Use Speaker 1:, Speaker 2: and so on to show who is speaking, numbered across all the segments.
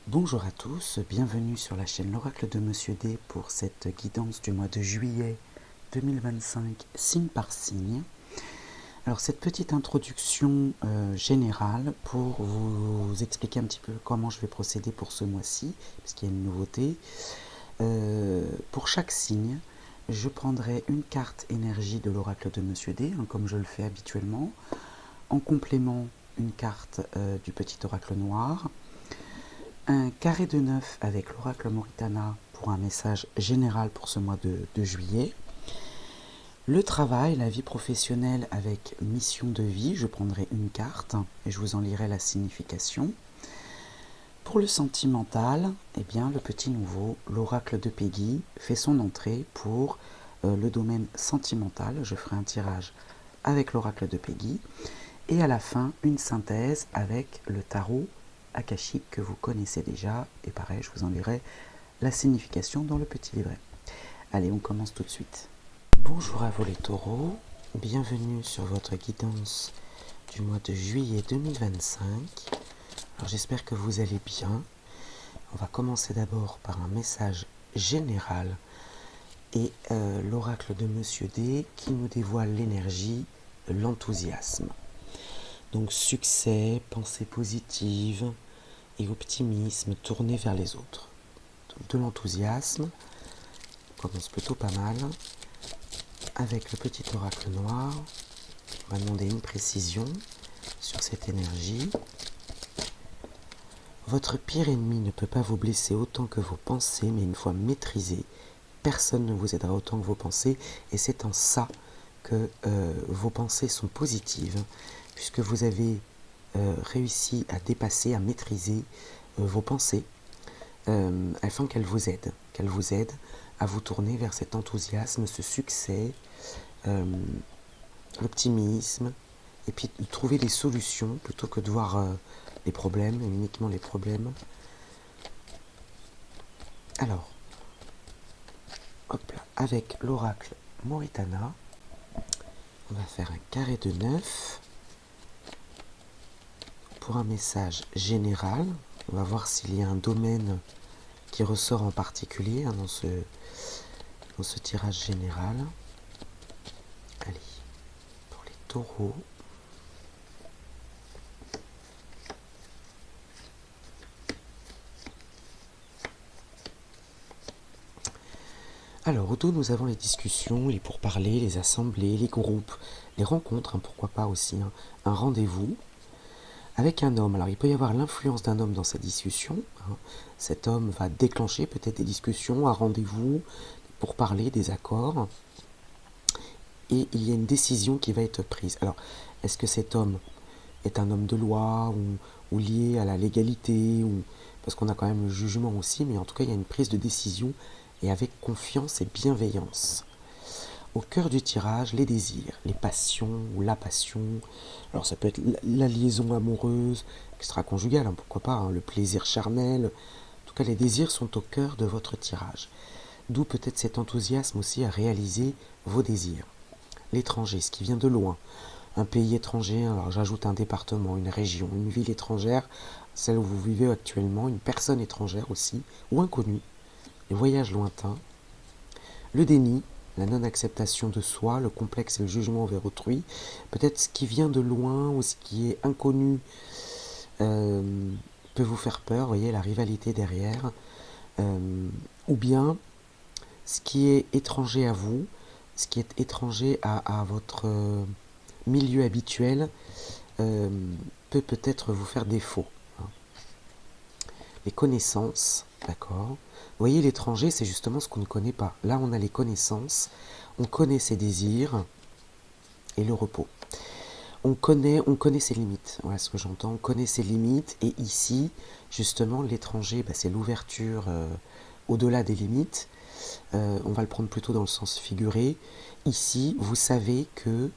Speaker 1: Bonjour à tous, bienvenue sur la chaîne L'Oracle de Monsieur D pour cette guidance du mois de juillet 2025, signe par signe. Alors cette petite introduction générale pour vous expliquer un petit peu comment je vais procéder pour ce mois-ci, parce qu'il y a une nouveauté. Pour chaque signe, je prendrai une carte énergie de l'Oracle de Monsieur D, comme je le fais habituellement. En complément, une carte du petit oracle noir. Un carré de 9 avec l'oracle Moritana pour un message général pour ce mois de juillet. Le travail, la vie professionnelle avec mission de vie, je prendrai une carte et je vous en lirai la signification. Pour le sentimental, eh bien, le petit nouveau, l'oracle de Peggy, fait son entrée pour le domaine sentimental. Je ferai un tirage avec l'oracle de Peggy. Et à la fin, une synthèse avec le tarot akashique que vous connaissez déjà. Et pareil, je vous en lirai la signification dans le petit livret. Allez, on commence tout de suite. Bonjour à vous les taureaux, bienvenue sur votre guidance du mois de juillet 2025. Alors j'espère que vous allez bien. On va commencer d'abord par un message général et l'oracle de Monsieur D qui nous dévoile l'énergie de l'enthousiasme. Donc succès, pensée positive et optimisme tourné vers les autres. Donc, de l'enthousiasme, on commence plutôt pas mal. Avec le petit oracle noir, on va demander une précision sur cette énergie. Votre pire ennemi ne peut pas vous blesser autant que vos pensées, mais une fois maîtrisé, personne ne vous aidera autant que vos pensées, et c'est en ça que vos pensées sont positives, puisque vous avez réussi à dépasser, à maîtriser vos pensées, afin qu'elles vous aident à vous tourner vers cet enthousiasme, ce succès, l'optimisme, et puis de trouver des solutions plutôt que de voir les problèmes, uniquement les problèmes. Alors, hop là, avec l'oracle Moritana, on va faire un carré de 9 pour un message général. On va voir s'il y a un domaine qui ressort en particulier dans ce tirage général. Allez, pour les taureaux. Alors, au dos, nous avons les discussions, les pourparlers, les assemblées, les groupes, les rencontres, pourquoi pas aussi, un rendez-vous avec un homme. Alors, il peut y avoir l'influence d'un homme dans cette discussion. Cet homme va déclencher peut-être des discussions, un rendez-vous, pour parler des accords. Et il y a une décision qui va être prise. Alors, est-ce que cet homme est un homme de loi ou lié à la légalité parce qu'on a quand même le jugement aussi, mais en tout cas, il y a une prise de décision et avec confiance et bienveillance. Au cœur du tirage, les désirs, les passions ou la passion. Alors ça peut être la liaison amoureuse, extra-conjugale, pourquoi pas, le plaisir charnel. En tout cas, les désirs sont au cœur de votre tirage. D'où peut-être cet enthousiasme aussi à réaliser vos désirs. L'étranger, ce qui vient de loin. Un pays étranger, alors j'ajoute un département, une région, une ville étrangère, celle où vous vivez actuellement, une personne étrangère aussi, ou inconnue. Les voyages lointains, le déni, la non-acceptation de soi, le complexe et le jugement envers autrui, peut-être ce qui vient de loin ou ce qui est inconnu peut vous faire peur, vous voyez la rivalité derrière, ou bien ce qui est étranger à vous, ce qui est étranger à votre milieu habituel peut peut-être vous faire défaut. Les connaissances, d'accord. Vous voyez, l'étranger, c'est justement ce qu'on ne connaît pas. Là, on a les connaissances, on connaît ses désirs et le repos. On connaît ses limites, voilà ce que j'entends, on connaît ses limites, et ici, justement, l'étranger, c'est l'ouverture au-delà des limites. On va le prendre plutôt dans le sens figuré. Ici, vous savez que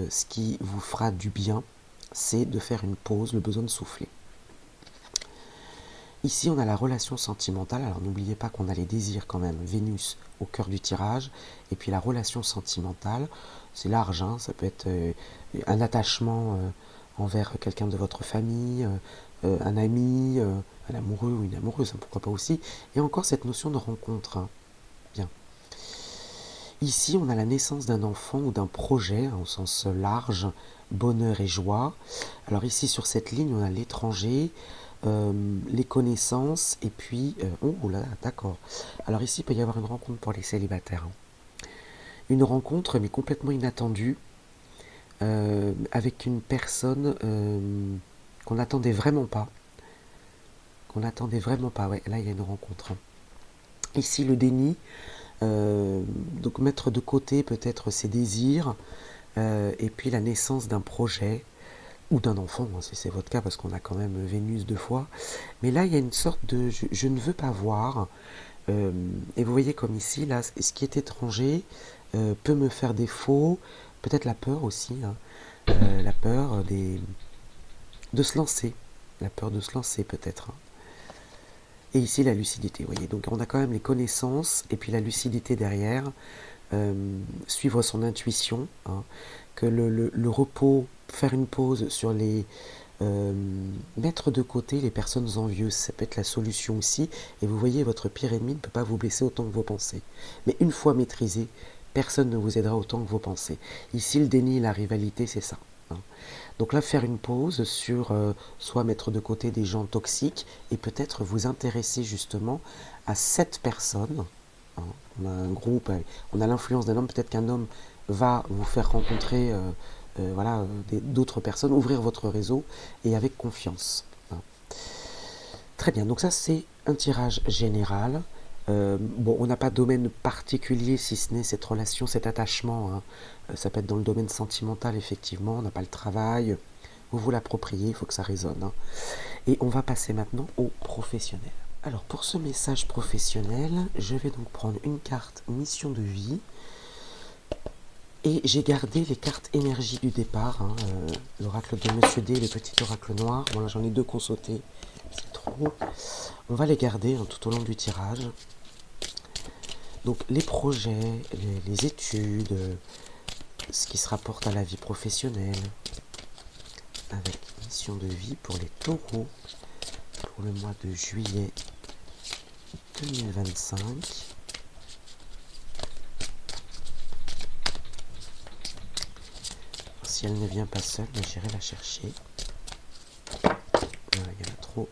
Speaker 1: ce qui vous fera du bien, c'est de faire une pause, le besoin de souffler. Ici, on a la relation sentimentale. Alors, n'oubliez pas qu'on a les désirs quand même. Vénus au cœur du tirage. Et puis, la relation sentimentale, c'est large. Ça peut être un attachement envers quelqu'un de votre famille, un ami, un amoureux ou une amoureuse, hein, pourquoi pas aussi. Et encore cette notion de rencontre. Hein. Bien. Ici, on a la naissance d'un enfant ou d'un projet, hein, au sens large, bonheur et joie. Alors ici, sur cette ligne, on a l'étranger, les connaissances, et puis... oh là, d'accord. Alors ici, il peut y avoir une rencontre pour les célibataires. Hein. Une rencontre, mais complètement inattendue, avec une personne qu'on n'attendait vraiment pas. Qu'on n'attendait vraiment pas. Ouais, là, il y a une rencontre. Hein. Ici, le déni. Donc mettre de côté peut-être ses désirs, et puis la naissance d'un projet ou d'un enfant, hein, si c'est votre cas, parce qu'on a quand même Vénus 2 fois. Mais là, il y a une sorte de je ne veux pas voir. Et vous voyez comme ici, là, ce qui est étranger peut me faire défaut. Peut-être la peur aussi, hein, la peur de se lancer, la peur de se lancer peut-être. Hein. Et ici la lucidité, vous voyez. Donc on a quand même les connaissances et puis la lucidité derrière. Suivre son intuition, hein, que le repos, faire une pause sur les... mettre de côté les personnes envieuses, ça peut être la solution aussi. Et vous voyez, votre pire ennemi ne peut pas vous blesser autant que vos pensées. Mais une fois maîtrisé, personne ne vous aidera autant que vos pensées. Ici, le déni et la rivalité, c'est ça. Hein. Donc là, faire une pause sur soit mettre de côté des gens toxiques et peut-être vous intéresser justement à cette personne. Hein. On a un groupe, on a l'influence d'un homme, peut-être qu'un homme va vous faire rencontrer voilà, d'autres personnes, ouvrir votre réseau et avec confiance. Hein. Très bien, donc ça c'est un tirage général. Bon, on n'a pas de domaine particulier si ce n'est cette relation, cet attachement. Hein. Ça peut être dans le domaine sentimental, effectivement. On n'a pas le travail. Vous vous l'appropriez, il faut que ça résonne. Hein. Et on va passer maintenant au professionnel. Alors, pour ce message professionnel, je vais donc prendre une carte mission de vie. Et j'ai gardé les cartes énergie du départ. Hein, l'oracle de Monsieur D et le petit oracle noir. Bon, là, j'en ai 2 qu'on sauté. C'est trop. On va les garder hein, tout au long du tirage. Donc les projets, les études, ce qui se rapporte à la vie professionnelle, avec mission de vie pour les taureaux, pour le mois de juillet 2025. Si elle ne vient pas seule, j'irai la chercher. Voilà, il y en a trop.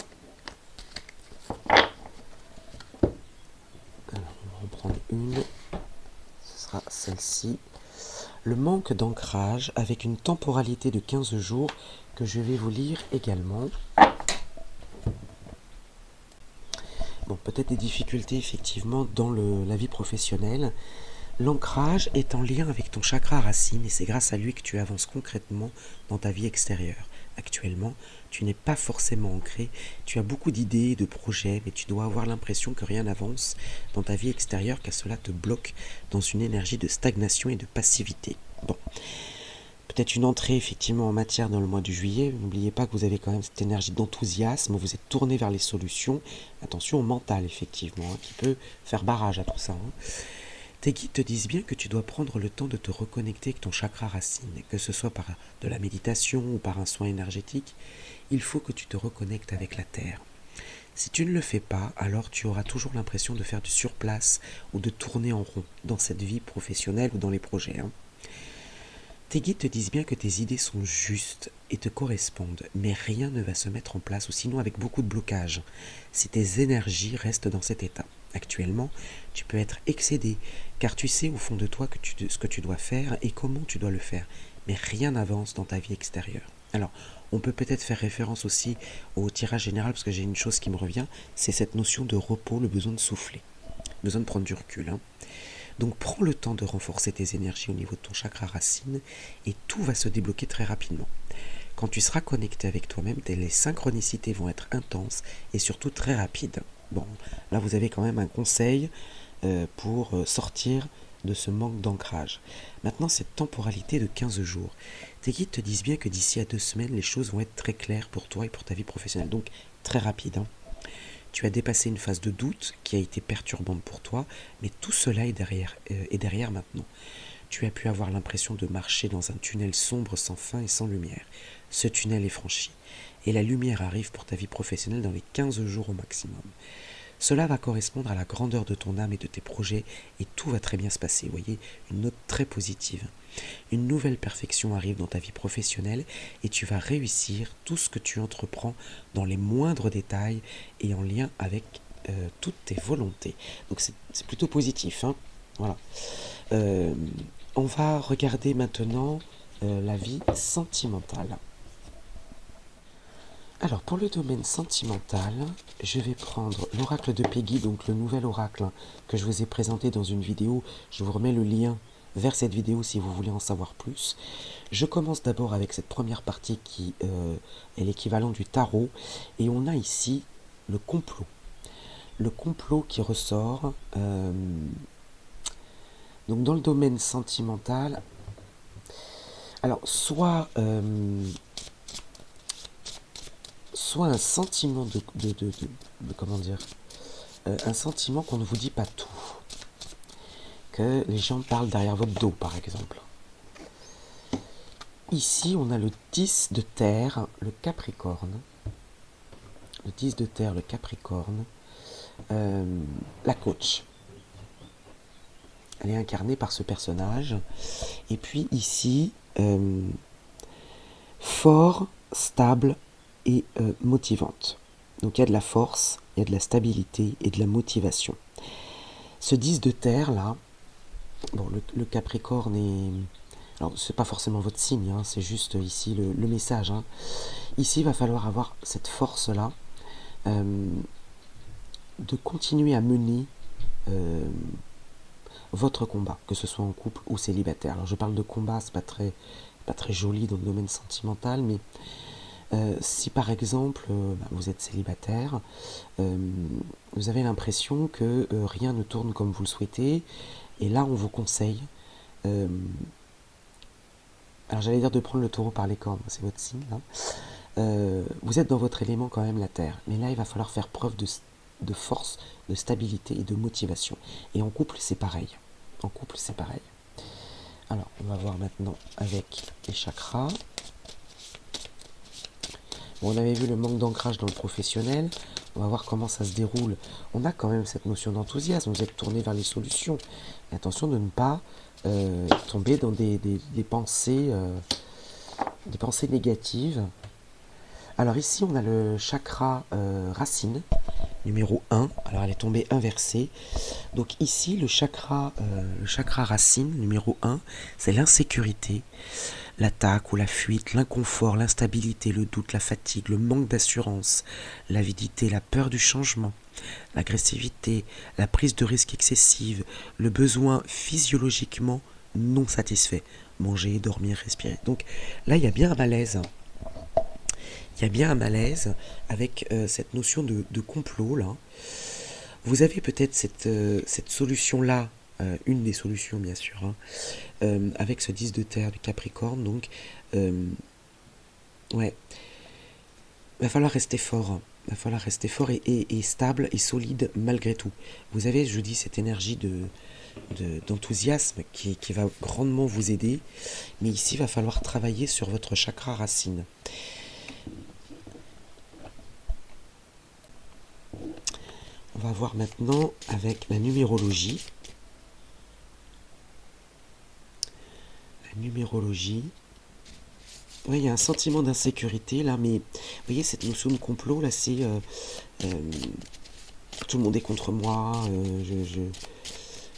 Speaker 1: Alors, on va en prendre une. Ce sera celle-ci. Le manque d'ancrage avec une temporalité de 15 jours que je vais vous lire également. Bon, peut-être des difficultés effectivement dans la vie professionnelle. L'ancrage est en lien avec ton chakra racine et c'est grâce à lui que tu avances concrètement dans ta vie extérieure. Actuellement, tu n'es pas forcément ancré, tu as beaucoup d'idées, de projets, mais tu dois avoir l'impression que rien n'avance dans ta vie extérieure, car cela te bloque dans une énergie de stagnation et de passivité. Bon, peut-être une entrée effectivement en matière dans le mois de juillet. N'oubliez pas que vous avez quand même cette énergie d'enthousiasme, vous êtes tourné vers les solutions. Attention au mental effectivement, hein, qui peut faire barrage à tout ça. Hein. Tes guides te disent bien que tu dois prendre le temps de te reconnecter avec ton chakra racine, que ce soit par de la méditation ou par un soin énergétique. Il faut que tu te reconnectes avec la terre. Si tu ne le fais pas, alors tu auras toujours l'impression de faire du surplace ou de tourner en rond dans cette vie professionnelle ou dans les projets. Hein. Tes guides te disent bien que tes idées sont justes et te correspondent, mais rien ne va se mettre en place, ou sinon avec beaucoup de blocages, si tes énergies restent dans cet état. Actuellement, tu peux être excédé, car tu sais au fond de toi ce que tu dois faire et comment tu dois le faire, mais rien n'avance dans ta vie extérieure. Alors, on peut peut-être faire référence aussi au tirage général, parce que j'ai une chose qui me revient, c'est cette notion de repos, le besoin de souffler, besoin de prendre du recul. Hein. Donc prends le temps de renforcer tes énergies au niveau de ton chakra racine et tout va se débloquer très rapidement. Quand tu seras connecté avec toi-même, les synchronicités vont être intenses et surtout très rapides. Bon, là vous avez quand même un conseil pour sortir de ce manque d'ancrage. Maintenant, cette temporalité de 15 jours. Tes guides te disent bien que d'ici à 2 semaines, les choses vont être très claires pour toi et pour ta vie professionnelle. Donc très rapide. Hein. Tu as dépassé une phase de doute qui a été perturbante pour toi, mais tout cela est derrière maintenant. Tu as pu avoir l'impression de marcher dans un tunnel sombre sans fin et sans lumière. ce tunnel est franchi et la lumière arrive pour ta vie professionnelle dans les 15 jours au maximum. Cela va correspondre à la grandeur de ton âme et de tes projets et tout va très bien se passer. Vous voyez, une note très positive. Une nouvelle perfection arrive dans ta vie professionnelle et tu vas réussir tout ce que tu entreprends dans les moindres détails et en lien avec toutes tes volontés. Donc c'est plutôt positif, hein. Voilà. On va regarder maintenant la vie sentimentale. Alors pour le domaine sentimental, je vais prendre l'oracle de Peggy, donc le nouvel oracle que je vous ai présenté dans une vidéo. Je vous remets le lien vers cette vidéo si vous voulez en savoir plus. Je commence d'abord avec cette première partie qui est l'équivalent du tarot. Et on a ici le complot. Le complot qui ressort. Donc dans le domaine sentimental, alors soit un sentiment de comment dire, un sentiment qu'on ne vous dit pas tout, que les gens parlent derrière votre dos par exemple. Ici on a le 10 de terre, le Capricorne, le 10 de terre, le Capricorne, la coach. Elle est incarnée par ce personnage. Et puis ici, fort, stable et motivante. Donc il y a de la force, il y a de la stabilité et de la motivation. Ce 10 de terre là, bon, le Capricorne est... Alors c'est pas forcément votre signe, hein, c'est juste ici le message. Hein. Ici il va falloir avoir cette force là de continuer à mener votre combat, que ce soit en couple ou célibataire. Alors je parle de combat, c'est pas très joli dans le domaine sentimental, mais si par exemple vous êtes célibataire, vous avez l'impression que rien ne tourne comme vous le souhaitez, et là on vous conseille, alors j'allais dire de prendre le taureau par les cornes, c'est votre signe, hein. Vous êtes dans votre élément quand même, la terre, mais là il va falloir faire preuve de force, de stabilité et de motivation. Et en couple c'est pareil. En couple c'est pareil. Alors on va voir maintenant avec les chakras. Bon, on avait vu le manque d'ancrage dans le professionnel. On va voir comment ça se déroule. On a quand même cette notion d'enthousiasme. Vous êtes tourné vers les solutions. Et attention de ne pas tomber dans des pensées négatives. Alors ici on a le chakra racine, numéro 1. Alors elle est tombée inversée. Donc ici le chakra racine, numéro 1, c'est l'insécurité, l'attaque ou la fuite, l'inconfort, l'instabilité, le doute, la fatigue, le manque d'assurance, l'avidité, la peur du changement, l'agressivité, la prise de risque excessive, le besoin physiologiquement non satisfait. Manger, dormir, respirer. Donc là il y a bien un malaise. Il y a bien un malaise avec cette notion de complot là. Vous avez peut-être cette solution-là, une des solutions bien sûr, hein, avec ce 10 de terre du Capricorne. Donc, ouais, va falloir rester fort. Hein. Va falloir rester fort et stable et solide malgré tout. Vous avez, je dis, cette énergie d'enthousiasme qui va grandement vous aider. Mais ici, il va falloir travailler sur votre chakra racine. On va voir maintenant avec la numérologie. La numérologie. Oui, il y a un sentiment d'insécurité là, mais vous voyez cette notion de complot là, c'est tout le monde est contre moi,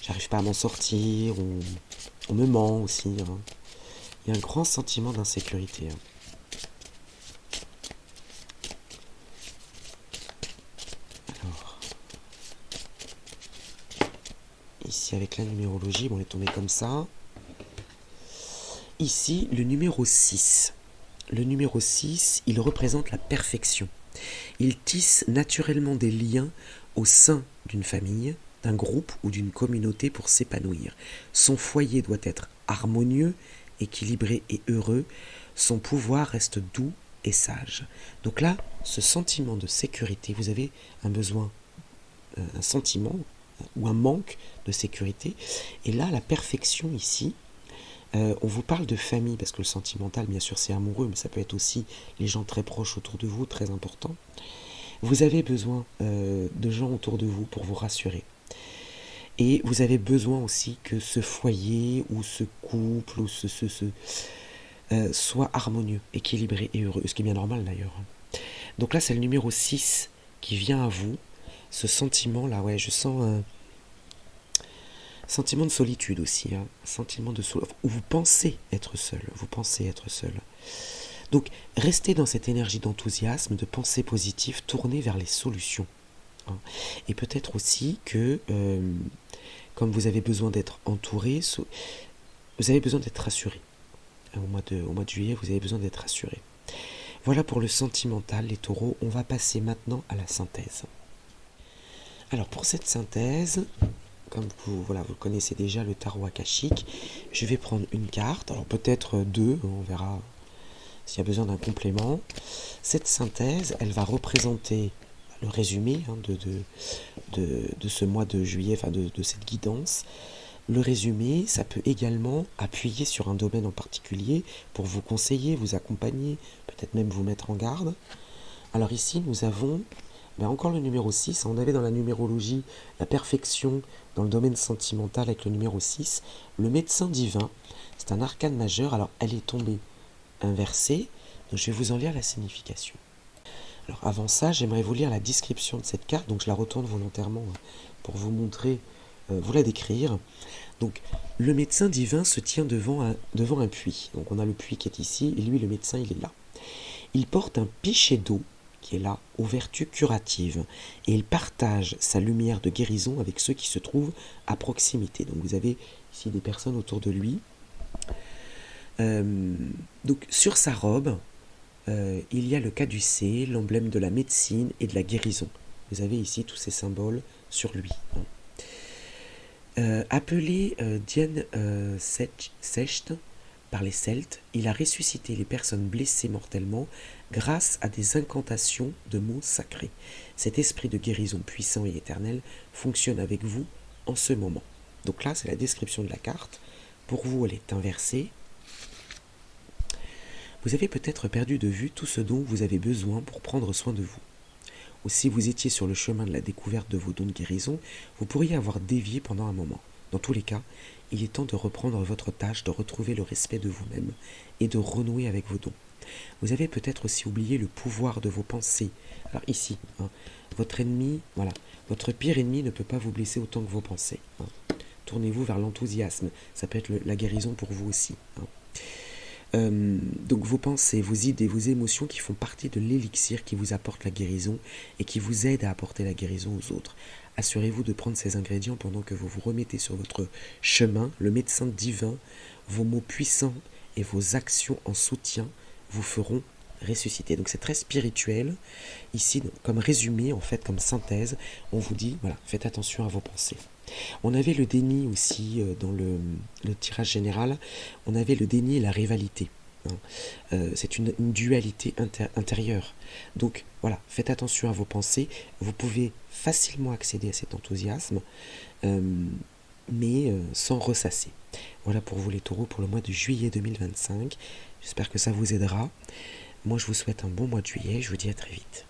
Speaker 1: j'arrive pas à m'en sortir, on me ment aussi. Hein. Il y a un grand sentiment d'insécurité. Hein. Ici avec la numérologie, bon, on est tombé comme ça. Ici, le numéro 6. Le numéro 6, il représente la perfection. Il tisse naturellement des liens au sein d'une famille, d'un groupe ou d'une communauté pour s'épanouir. Son foyer doit être harmonieux, équilibré et heureux. Son pouvoir reste doux et sage. Donc là, ce sentiment de sécurité, vous avez un besoin, un sentiment ou un manque de sécurité. Et là, la perfection ici, On vous parle de famille, parce que le sentimental, bien sûr, c'est amoureux, mais ça peut être aussi les gens très proches autour de vous, très importants. Vous avez besoin de gens autour de vous pour vous rassurer. Et vous avez besoin aussi que ce foyer ou ce couple ou soit harmonieux, équilibré et heureux, ce qui est bien normal d'ailleurs. Donc là, c'est le numéro 6 qui vient à vous. Ce sentiment-là, ouais, je sens un sentiment de solitude aussi, hein, sentiment de solitude, où vous pensez être seul, Donc, restez dans cette énergie d'enthousiasme, de pensée positive, tournez vers les solutions. Hein. Et peut-être aussi que, comme vous avez besoin d'être entouré, vous avez besoin d'être rassuré. Au mois de juillet, vous avez besoin d'être rassuré. Voilà pour le sentimental, les taureaux. On va passer maintenant à la synthèse. Alors, pour cette synthèse, comme vous connaissez déjà le tarot akashique, je vais prendre une carte, alors peut-être deux, on verra s'il y a besoin d'un complément. Cette synthèse, elle va représenter le résumé de ce mois de juillet, enfin de cette guidance. Le résumé, ça peut également appuyer sur un domaine en particulier pour vous conseiller, vous accompagner, peut-être même vous mettre en garde. Alors ici, nous avons encore le numéro 6. On avait dans la numérologie la perfection dans le domaine sentimental avec le numéro 6. Le médecin divin, c'est un arcane majeur. Alors, elle est tombée inversée. Donc, je vais vous en lire la signification. Alors, avant ça, j'aimerais vous lire la description de cette carte. Donc, je la retourne volontairement pour vous montrer, vous la décrire. Donc, le médecin divin se tient devant un puits. Donc, on a le puits qui est ici, et lui, le médecin, il est là. Il porte un pichet d'eau qui est là, aux vertus curatives, et il partage sa lumière de guérison avec ceux qui se trouvent à proximité. Donc vous avez ici des personnes autour de lui. Donc sur sa robe, il y a le caducée, l'emblème de la médecine et de la guérison. Vous avez ici tous ces symboles sur lui. Appelé Dien Secht par les Celtes, il a ressuscité les personnes blessées mortellement grâce à des incantations de mots sacrés. Cet esprit de guérison puissant et éternel fonctionne avec vous en ce moment. Donc là, c'est la description de la carte. Pour vous, elle est inversée. Vous avez peut-être perdu de vue tout ce dont vous avez besoin pour prendre soin de vous. Ou si vous étiez sur le chemin de la découverte de vos dons de guérison, vous pourriez avoir dévié pendant un moment. Dans tous les cas, il est temps de reprendre votre tâche, de retrouver le respect de vous-même et de renouer avec vos dons. Vous avez peut-être aussi oublié le pouvoir de vos pensées. Alors ici, votre ennemi, votre pire ennemi ne peut pas vous blesser autant que vos pensées. Tournez-vous vers l'enthousiasme, ça peut être la guérison pour vous aussi. Donc vos pensées, vos idées, vos émotions qui font partie de l'élixir qui vous apporte la guérison et qui vous aide à apporter la guérison aux autres. Assurez-vous de prendre ces ingrédients pendant que vous vous remettez sur votre chemin. Le médecin divin, vos mots puissants et vos actions en soutien vous feront ressusciter. Donc c'est très spirituel. Ici, comme résumé, en fait, comme synthèse, on vous dit, faites attention à vos pensées. On avait le déni aussi dans le tirage général. On avait le déni et la rivalité. C'est une dualité intérieure. Donc faites attention à vos pensées. Vous pouvez facilement accéder à cet enthousiasme, mais sans ressasser. Voilà pour vous les taureaux pour le mois de juillet 2025. J'espère que ça vous aidera. Moi je vous souhaite un bon mois de juillet. Je vous dis à très vite.